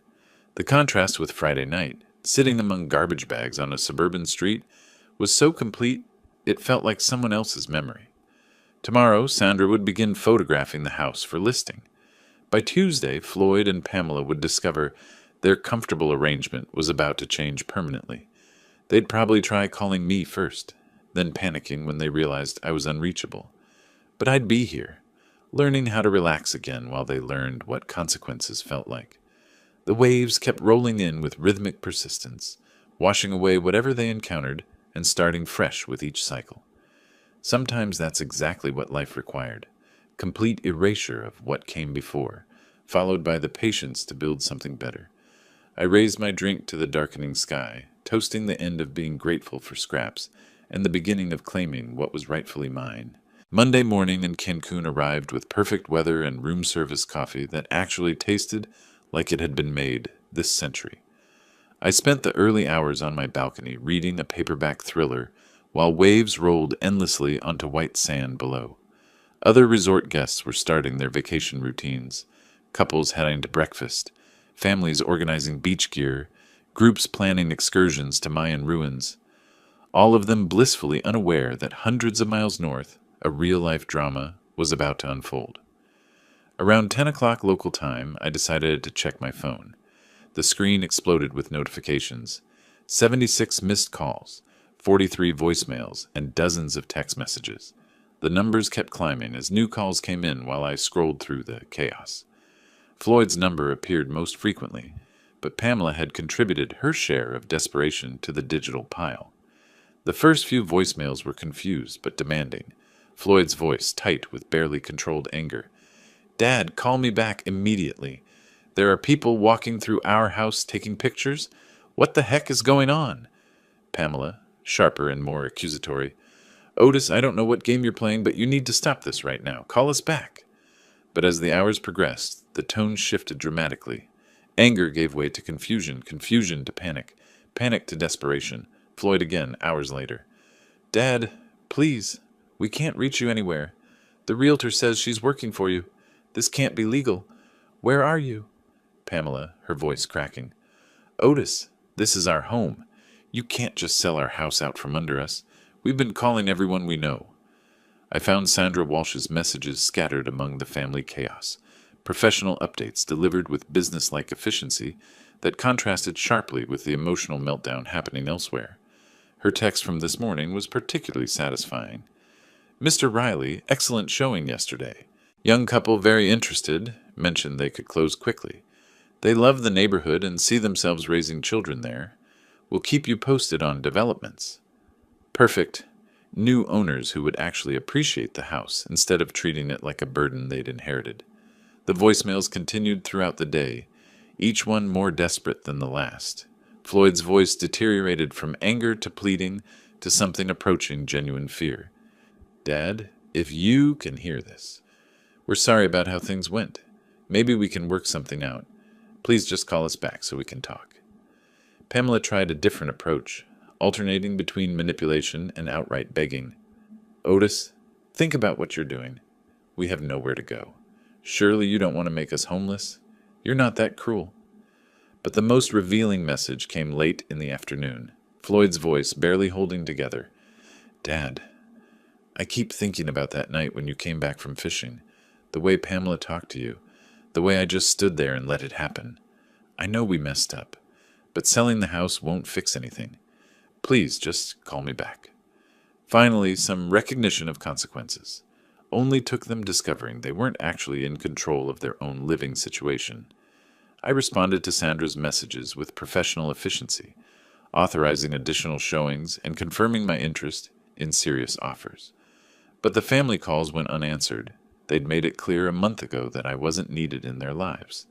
The contrast with Friday night, sitting among garbage bags on a suburban street, was so complete it felt like someone else's memory. Tomorrow, Sandra would begin photographing the house for listing. By Tuesday, Floyd and Pamela would discover their comfortable arrangement was about to change permanently. They'd probably try calling me first, then panicking when they realized I was unreachable. But I'd be here, learning how to relax again while they learned what consequences felt like. The waves kept rolling in with rhythmic persistence, washing away whatever they encountered and starting fresh with each cycle. Sometimes that's exactly what life required: complete erasure of what came before, followed by the patience to build something better. I raised my drink to the darkening sky, toasting the end of being grateful for scraps and the beginning of claiming what was rightfully mine. Monday morning in Cancun arrived with perfect weather and room service coffee that actually tasted like it had been made this century. I spent the early hours on my balcony reading a paperback thriller while waves rolled endlessly onto white sand below. Other resort guests were starting their vacation routines: couples heading to breakfast, families organizing beach gear, groups planning excursions to Mayan ruins, all of them blissfully unaware that hundreds of miles north, a real-life drama was about to unfold. Around 10 o'clock local time, I decided to check my phone. The screen exploded with notifications: 76 missed calls, 43 voicemails, and dozens of text messages. The numbers kept climbing as new calls came in while I scrolled through the chaos. Floyd's number appeared most frequently, but Pamela had contributed her share of desperation to the digital pile. The first few voicemails were confused but demanding, Floyd's voice tight with barely controlled anger. "Dad, call me back immediately. There are people walking through our house taking pictures. What the heck is going on?" Pamela, sharper and more accusatory: "Otis, I don't know what game you're playing, but you need to stop this right now. Call us back." But as the hours progressed, the tone shifted dramatically. Anger gave way to confusion, confusion to panic, panic to desperation. Floyd again, hours later: "Dad, please, we can't reach you anywhere. The realtor says she's working for you. This can't be legal. Where are you?" Pamela, her voice cracking: "Otis, this is our home. You can't just sell our house out from under us. We've been calling everyone we know." I found Sandra Walsh's messages scattered among the family chaos, professional updates delivered with business-like efficiency that contrasted sharply with the emotional meltdown happening elsewhere. Her text from this morning was particularly satisfying. "Mr. Riley, excellent showing yesterday. Young couple very interested, mentioned they could close quickly. They love the neighborhood and see themselves raising children there. We'll keep you posted on developments. Perfect. New owners who would actually appreciate the house instead of treating it like a burden they'd inherited." The voicemails continued throughout the day, each one more desperate than the last. Floyd's voice deteriorated from anger to pleading to something approaching genuine fear. "Dad, if you can hear this, we're sorry about how things went. Maybe we can work something out. Please just call us back so we can talk." Pamela tried a different approach, alternating between manipulation and outright begging. "Otis, think about what you're doing. We have nowhere to go. Surely you don't want to make us homeless? You're not that cruel." But the most revealing message came late in the afternoon, Floyd's voice barely holding together. "Dad, I keep thinking about that night when you came back from fishing, the way Pamela talked to you, the way I just stood there and let it happen. I know we messed up, but selling the house won't fix anything. Please just call me back." Finally, some recognition of consequences. Only took them discovering they weren't actually in control of their own living situation. I responded to Sandra's messages with professional efficiency, authorizing additional showings and confirming my interest in serious offers. But the family calls went unanswered. They'd made it clear a month ago that I wasn't needed in their lives.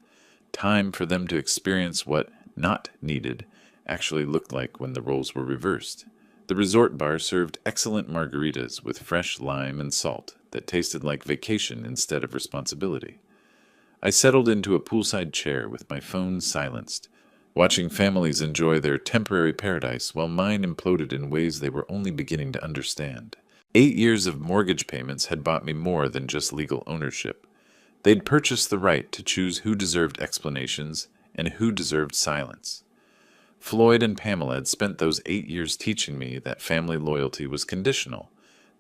Time for them to experience what not needed actually looked like when the roles were reversed. The resort bar served excellent margaritas with fresh lime and salt that tasted like vacation instead of responsibility. I settled into a poolside chair with my phone silenced, watching families enjoy their temporary paradise while mine imploded in ways they were only beginning to understand. 8 years of mortgage payments had bought me more than just legal ownership. They'd purchased the right to choose who deserved explanations and who deserved silence. Floyd and Pamela had spent those 8 years teaching me that family loyalty was conditional,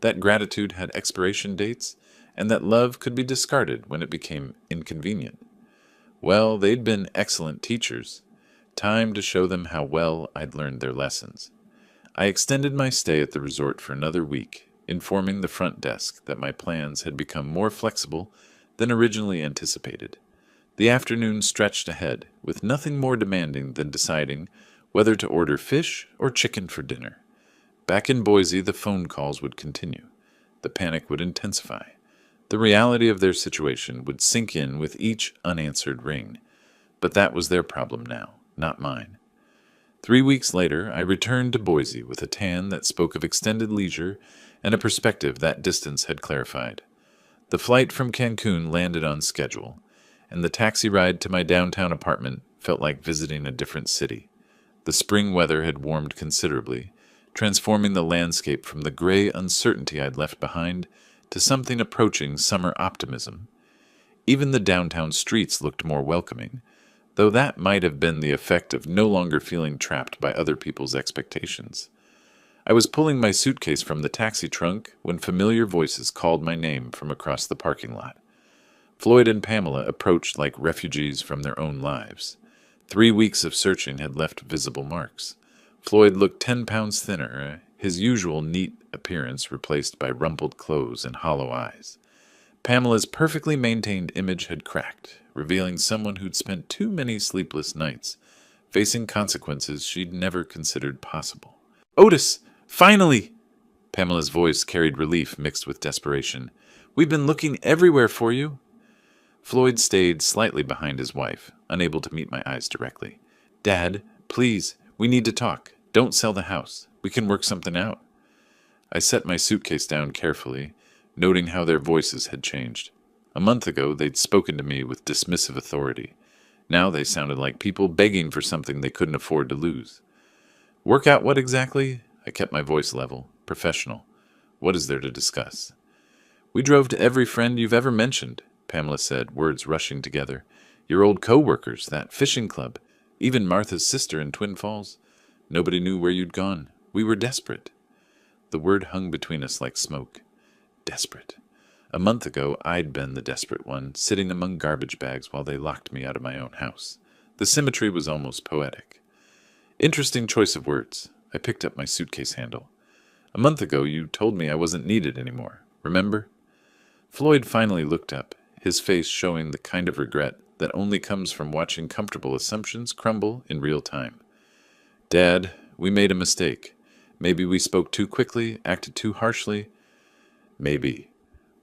that gratitude had expiration dates, and that love could be discarded when it became inconvenient. Well, they'd been excellent teachers. Time to show them how well I'd learned their lessons. I extended my stay at the resort for another week, informing the front desk that my plans had become more flexible than originally anticipated. The afternoon stretched ahead, with nothing more demanding than deciding whether to order fish or chicken for dinner. Back in Boise, the phone calls would continue. The panic would intensify. The reality of their situation would sink in with each unanswered ring. But that was their problem now, not mine. 3 weeks later, I returned to Boise with a tan that spoke of extended leisure and a perspective that distance had clarified. The flight from Cancun landed on schedule, and the taxi ride to my downtown apartment felt like visiting a different city. The spring weather had warmed considerably, transforming the landscape from the gray uncertainty I'd left behind to something approaching summer optimism. Even the downtown streets looked more welcoming, though that might have been the effect of no longer feeling trapped by other people's expectations. I was pulling my suitcase from the taxi trunk when familiar voices called my name from across the parking lot. Floyd and Pamela approached like refugees from their own lives. 3 weeks of searching had left visible marks. Floyd looked 10 pounds thinner, his usual neat appearance replaced by rumpled clothes and hollow eyes. Pamela's perfectly maintained image had cracked, revealing someone who'd spent too many sleepless nights, facing consequences she'd never considered possible. "Otis! Finally!" Pamela's voice carried relief mixed with desperation. "We've been looking everywhere for you." Floyd stayed slightly behind his wife, unable to meet my eyes directly. "Dad, please, we need to talk. Don't sell the house. We can work something out." I set my suitcase down carefully, noting how their voices had changed. A month ago, they'd spoken to me with dismissive authority. Now they sounded like people begging for something they couldn't afford to lose. "Work out what exactly?" I kept my voice level, professional. "What is there to discuss?" "We drove to every friend you've ever mentioned," Pamela said, words rushing together. "Your old co-workers, that fishing club, even Martha's sister in Twin Falls. Nobody knew where you'd gone. We were desperate." The word hung between us like smoke. Desperate. A month ago, I'd been the desperate one, sitting among garbage bags while they locked me out of my own house. The symmetry was almost poetic. Interesting choice of words. I picked up my suitcase handle. "A month ago, you told me I wasn't needed anymore. Remember?" Floyd finally looked up, his face showing the kind of regret that only comes from watching comfortable assumptions crumble in real time. "Dad, we made a mistake. Maybe we spoke too quickly, acted too harshly." "Maybe."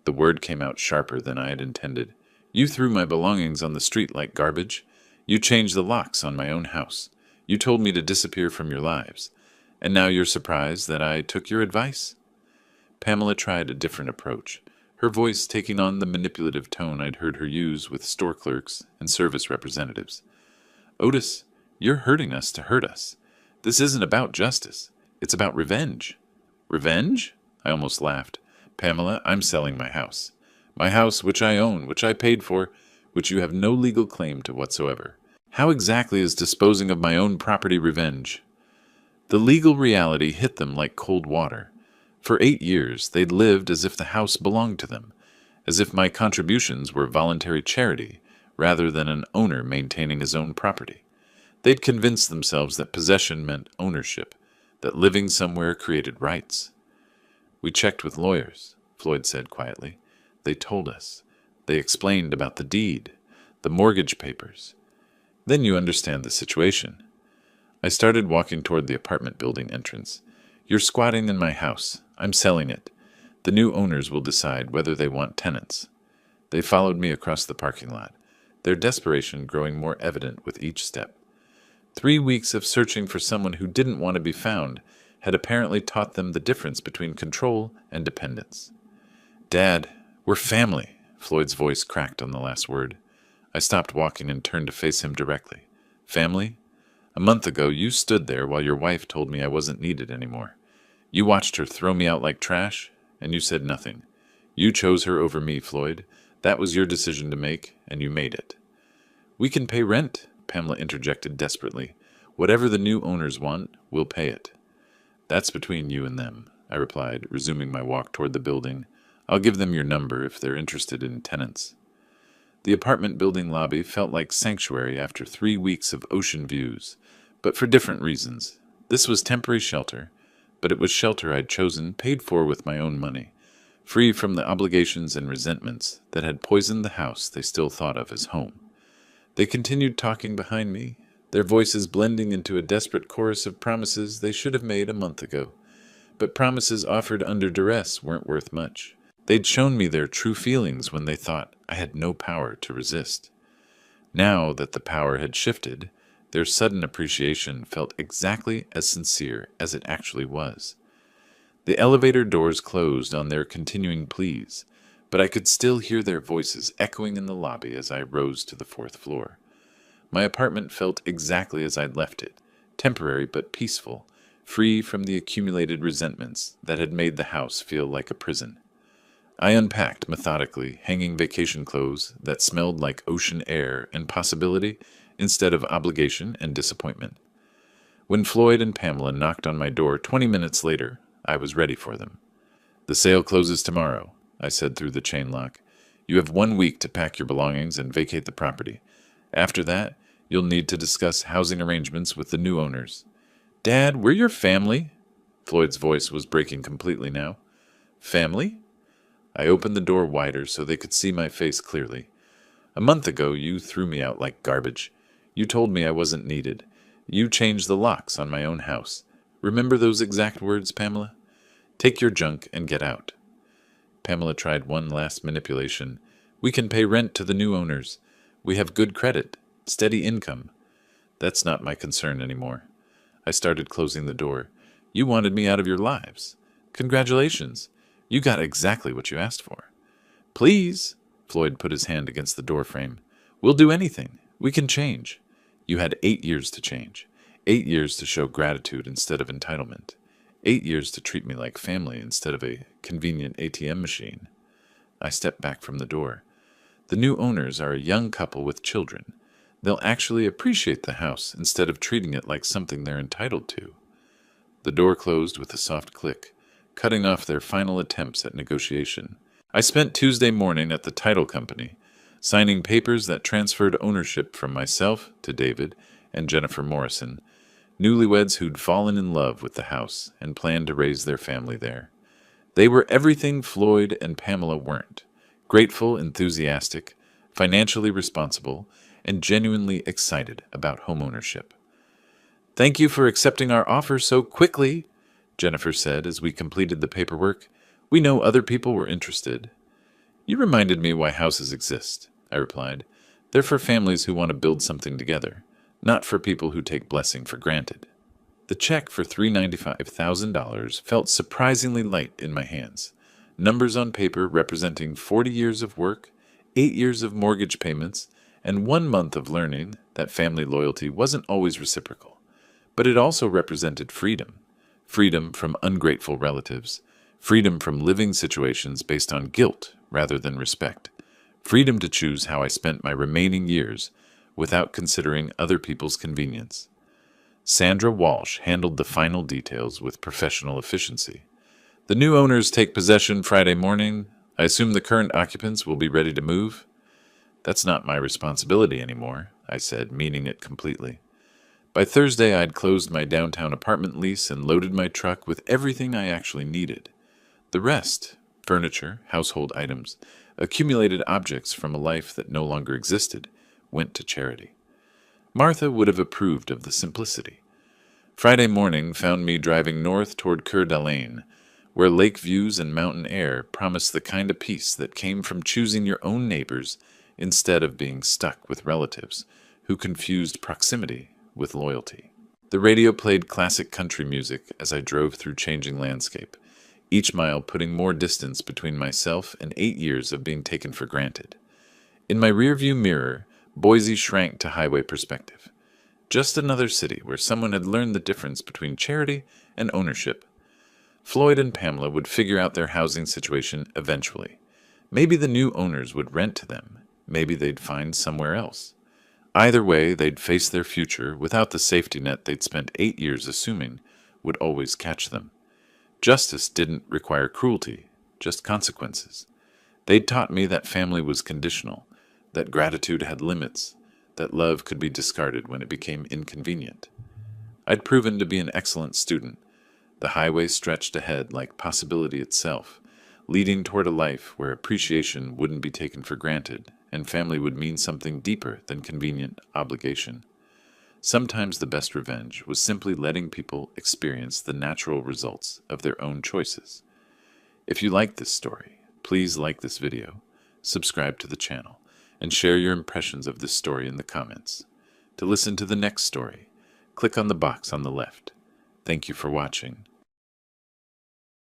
The word came out sharper than I had intended. "You threw my belongings on the street like garbage. You changed the locks on my own house. You told me to disappear from your lives. And now you're surprised that I took your advice?" Pamela tried a different approach, her voice taking on the manipulative tone I'd heard her use with store clerks and service representatives. "Otis, you're hurting us to hurt us. This isn't about justice. It's about revenge." "Revenge?" I almost laughed. "Pamela, I'm selling my house. My house, which I own, which I paid for, which you have no legal claim to whatsoever. How exactly is disposing of my own property revenge?" The legal reality hit them like cold water. For 8 years, they'd lived as if the house belonged to them, as if my contributions were voluntary charity, rather than an owner maintaining his own property. They'd convinced themselves that possession meant ownership, that living somewhere created rights. "We checked with lawyers," Floyd said quietly. "They told us. They explained about the deed, the mortgage papers. Then you understand the situation." I started walking toward the apartment building entrance. "You're squatting in my house. I'm selling it. The new owners will decide whether they want tenants." They followed me across the parking lot, their desperation growing more evident with each step. 3 weeks of searching for someone who didn't want to be found had apparently taught them the difference between control and dependence. "Dad, we're family," Floyd's voice cracked on the last word. I stopped walking and turned to face him directly. "Family? A month ago, you stood there while your wife told me I wasn't needed anymore. You watched her throw me out like trash, and you said nothing. You chose her over me, Floyd. That was your decision to make, and you made it." "We can pay rent," Pamela interjected desperately. "Whatever the new owners want, we'll pay it." "That's between you and them," I replied, resuming my walk toward the building. "I'll give them your number if they're interested in tenants." The apartment building lobby felt like sanctuary after 3 weeks of ocean views, but for different reasons. This was temporary shelter, but it was shelter I'd chosen, paid for with my own money, free from the obligations and resentments that had poisoned the house they still thought of as home. They continued talking behind me, their voices blending into a desperate chorus of promises they should have made a month ago. But promises offered under duress weren't worth much. They'd shown me their true feelings when they thought I had no power to resist. Now that the power had shifted, their sudden appreciation felt exactly as sincere as it actually was. The elevator doors closed on their continuing pleas, but I could still hear their voices echoing in the lobby as I rose to the fourth floor. My apartment felt exactly as I'd left it, temporary but peaceful, free from the accumulated resentments that had made the house feel like a prison. I unpacked methodically, hanging vacation clothes that smelled like ocean air and possibility instead of obligation and disappointment. When Floyd and Pamela knocked on my door 20 minutes later, I was ready for them. "The sale closes tomorrow," I said through the chain lock. "You have 1 week to pack your belongings and vacate the property. After that, you'll need to discuss housing arrangements with the new owners." "Dad, we're your family." Floyd's voice was breaking completely now. "Family?" I opened the door wider so they could see my face clearly. "A month ago, you threw me out like garbage. You told me I wasn't needed. You changed the locks on my own house. Remember those exact words, Pamela? Take your junk and get out." Pamela tried one last manipulation. "We can pay rent to the new owners. We have good credit, steady income." "That's not my concern anymore." I started closing the door. "You wanted me out of your lives. Congratulations. You got exactly what you asked for." "Please," Floyd put his hand against the doorframe. "We'll do anything. We can change. You had 8 years to change. 8 years to show gratitude instead of entitlement. 8 years to treat me like family instead of a convenient ATM machine." I stepped back from the door. "The new owners are a young couple with children. They'll actually appreciate the house instead of treating it like something they're entitled to." The door closed with a soft click, cutting off their final attempts at negotiation. I spent Tuesday morning at the title company, signing papers that transferred ownership from myself to David and Jennifer Morrison, newlyweds who'd fallen in love with the house and planned to raise their family there. They were everything Floyd and Pamela weren't: grateful, enthusiastic, financially responsible, and genuinely excited about homeownership. "Thank you for accepting our offer so quickly," Jennifer said as we completed the paperwork. "We know other people were interested." "You reminded me why houses exist," I replied. "They're for families who want to build something together, not for people who take blessing for granted." The check for $395,000 felt surprisingly light in my hands. Numbers on paper representing 40 years of work, 8 years of mortgage payments, and 1 month of learning that family loyalty wasn't always reciprocal. But it also represented freedom. Freedom from ungrateful relatives. Freedom from living situations based on guilt rather than respect. Freedom to choose how I spent my remaining years without considering other people's convenience. Sandra Walsh handled the final details with professional efficiency. "The new owners take possession Friday morning. I assume the current occupants will be ready to move?" "That's not my responsibility anymore," I said, meaning it completely. By Thursday, I'd closed my downtown apartment lease and loaded my truck with everything I actually needed. The rest, furniture, household items, accumulated objects from a life that no longer existed, went to charity. Martha would have approved of the simplicity. Friday morning found me driving north toward Coeur d'Alene, where lake views and mountain air promised the kind of peace that came from choosing your own neighbors instead of being stuck with relatives who confused proximity with loyalty. The radio played classic country music as I drove through changing landscape, each mile putting more distance between myself and 8 years of being taken for granted. In my rearview mirror, Boise shrank to highway perspective. Just another city where someone had learned the difference between charity and ownership. Floyd and Pamela would figure out their housing situation eventually. Maybe the new owners would rent to them. Maybe they'd find somewhere else. Either way, they'd face their future without the safety net they'd spent 8 years assuming would always catch them. Justice didn't require cruelty, just consequences. They'd taught me that family was conditional, that gratitude had limits, that love could be discarded when it became inconvenient. I'd proven to be an excellent student. The highway stretched ahead like possibility itself, leading toward a life where appreciation wouldn't be taken for granted and family would mean something deeper than convenient obligation. Sometimes the best revenge was simply letting people experience the natural results of their own choices. If you like this story, please like this video, subscribe to the channel, and share your impressions of this story in the comments. To listen to the next story, click on the box on the left. Thank you for watching.